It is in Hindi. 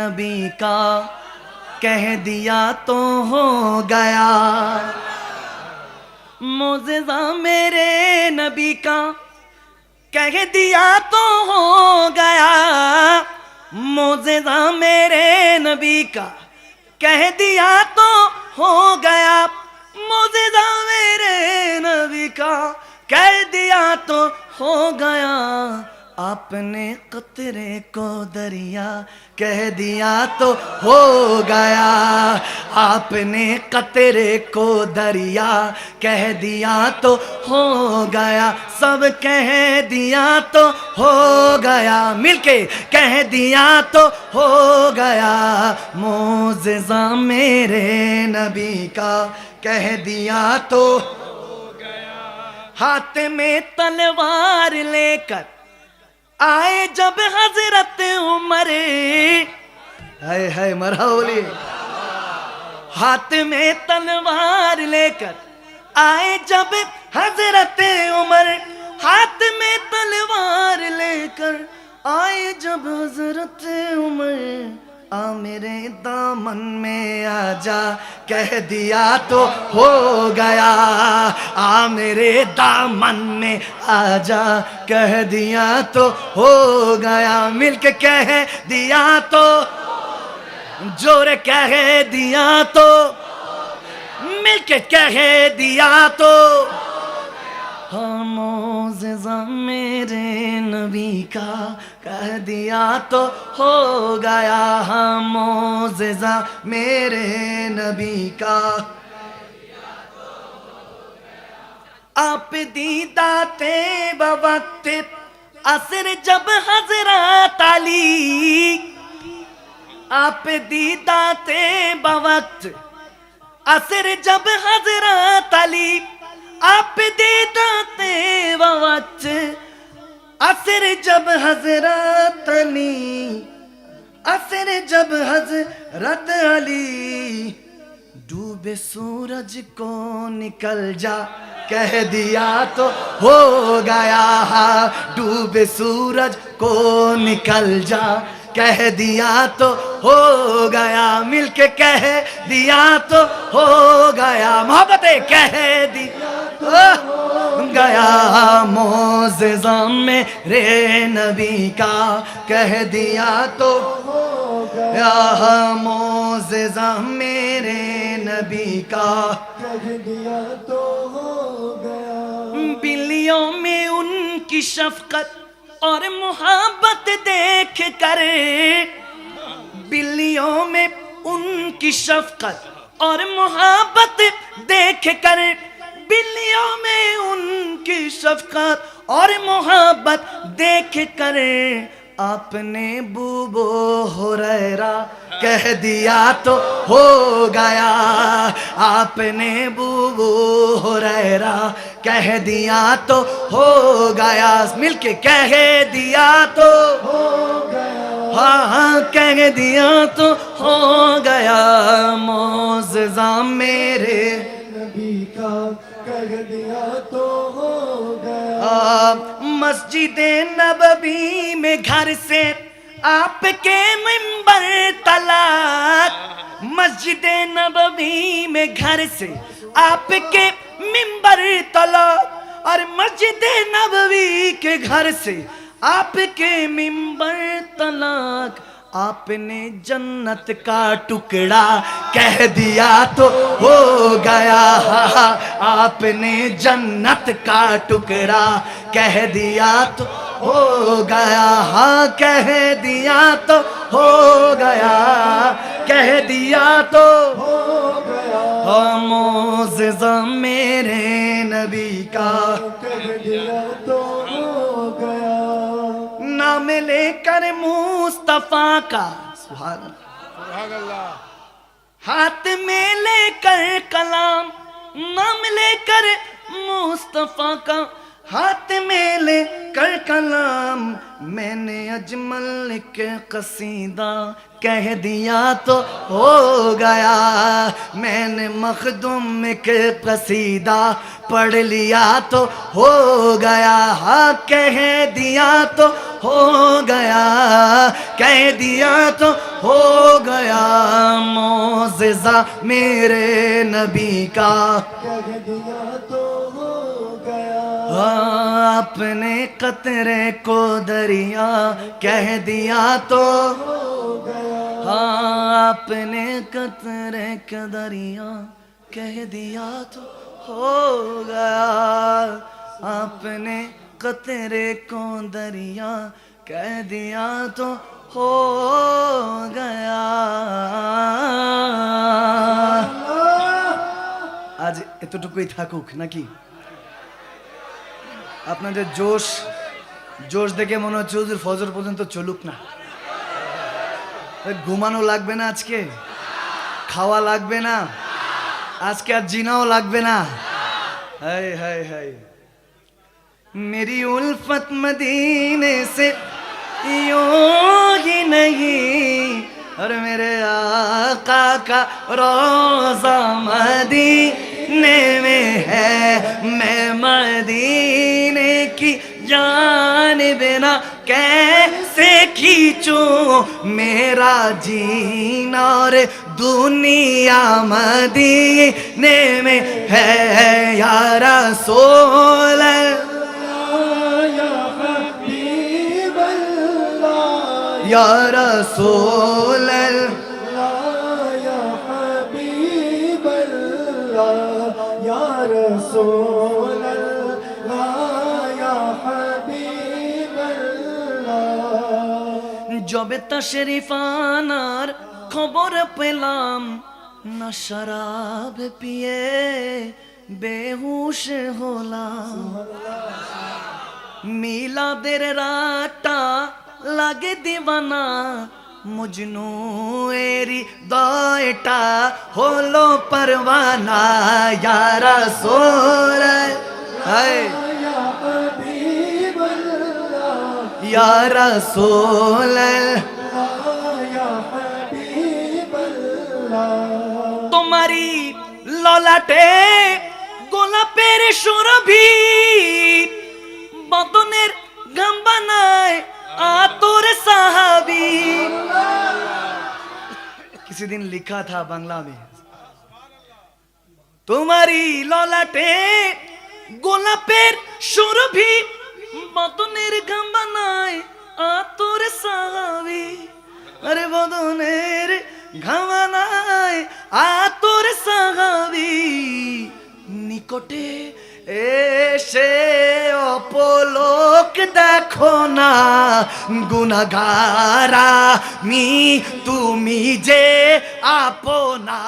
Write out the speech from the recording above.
नबी का कह दिया तो हो गया। मोज़ेज़ा मेरे नबी का कह दिया तो हो गया। मोज़ेज़ा मेरे नबी का कह दिया तो हो गया। मोज़ेज़ा मेरे नबी का कह दिया तो हो गया। आपने कतरे को दरिया कह दिया तो हो गया। आपने कतरे को दरिया कह दिया तो हो गया। सब कह दिया तो हो गया। मिलके कह दिया तो हो गया। मोज़ेज़ा मेरे नबी का कह दिया तो हो गया। हाथ में तलवार लेकर आए जब हजरत उमर, हाय हाय मरहौली। हाथ में तलवार लेकर आए जब हजरत उमर, हाथ में तलवार लेकर आए जब हजरत उमर। आ मेरे दामन में आजा कह दिया तो हो गया। आ मेरे दामन में आजा कह दिया तो हो गया। मिलके कह दिया तो, जोर कह दिया तो, मिलके कह दिया तो। हाँ मोज़ेज़ा मेरे नबी का कह दिया तो हो गया। हाँ मोज़ेज़ा मेरे नबी का आप दीदाते बवक्त असर जब हज़रत अली। आप दीदाते बवक्त असर जब हज़रत अली। आप दीदाते बवक्त असर जब हज़रत अली। असर जब हज़रत अली। डूबे सूरज को निकल जा कह दिया तो हो गया। डूबे सूरज को निकल जा कह दिया तो हो गया। मिलके कह दिया तो हो गया। मोहब्बतें कह दिया तो गया। मोज़ेज़ा मेरे नबी का कह दिया तो हो गया। मोज़ेज़ा मेरे नबी का कह दिया तो हो गया। बिल्लियों में उनकी शफ़क़त और मोहब्बत देख कर, बिल्लियों में उनकी शफ़क़त और मोहब्बत देख कर, बिल्लियों में उनकी शफ़क़त और मोहब्बत देख कर। आपने बूबो हुरैरा कह दिया तो हो गया। आपने बूबो हुरैरा कह दिया तो हो गया। मिलके कह दिया तो हो गया। हाँ हाँ कह दिया तो हो गया। मोज़ेज़ा मेरे नबी का कह दिया तो हो गया। मस्जिद नबवी में घर से आपके मिंबर तलाक। मस्जिद नबवी में घर से आपके मिंबर तलाक। और मस्जिद नबवी के घर से आपके मिंबर तलाक। आपने जन्नत का टुकड़ा कह दिया तो हो गया। आपने जन्नत का टुकड़ा कह दिया तो हो गया। हाँ कह दिया तो हो गया। कह दिया तो हो गया। हाँ मोज़ेज़ा मेरे नबी का कह दिया तो हो गया। नाम लेकर मुस्तफा का, सुभान अल्लाह, हाथ में लेकर कलाम। नाम लेकर मुस्तफा का हाथ में लेकर कलाम। मैंने अजमल के कसीदा कह दिया तो हो गया। मैंने मखदूम के कसीदा पढ़ लिया तो हो गया। हाँ कह दिया तो हो गया, कह दिया तो हो गया, मौजिज़ा मेरे नबी का कह दिया तो हो गया। अपने कतरे को दरिया कह दिया तो हो गया। अपने कतरे को दरिया कह दिया तो हो गया, अपने कतरे को दरिया कह दिया तो हो गया। আজ এতটুকুই থাকুক নাকি? আপনাদের জোশ দেখে মনে হচ্ছে হুজুর ফজর পর্যন্ত চলুক না। ঘুমানো লাগবে না, আজকে খাওয়া লাগবে না, আজকে আর জিনাও লাগবে না। হায় হায় হায়, मेरी उल्फत मदीने से यूं ही नहीं, और मेरे आका का रोज़ा मदीने में है, मैं मदीने की जान बिना कैसे खींचूं मेरा जीना, और दुनिया मदीने में है या रसूल या रसूल या हबीब अल्लाह, या रसूल अल्लाह, या हबीब अल्लाह। जबे तशरीफ आनार खबर पेलाम ना शराब पिए बेहुश होलाम, मिलाদের রাতটা লাগে দিবানা, মজনু এরি দয়টা হলো পরওয়ানা, ইয়া রাসূল হায় या हबीब अल्लाह, ইয়া রাসূল या हबीब अल्लाह। তোমারি ললাটে গোলাপের সুরভি, বদনের গাম্বানায় आतुर साहबी। किसी दिन लिखा था बांग्ला में, तुम्हारी ललाटे गोलापेर सुरभि, बदনের গাম্বানায় आतुर साहबी, अरे बदনের গাম্বানায় आतुर साहबी, নিকটে এসে অপলোক দেখো না, গুনাহগার আমি তুমি যে আপনা।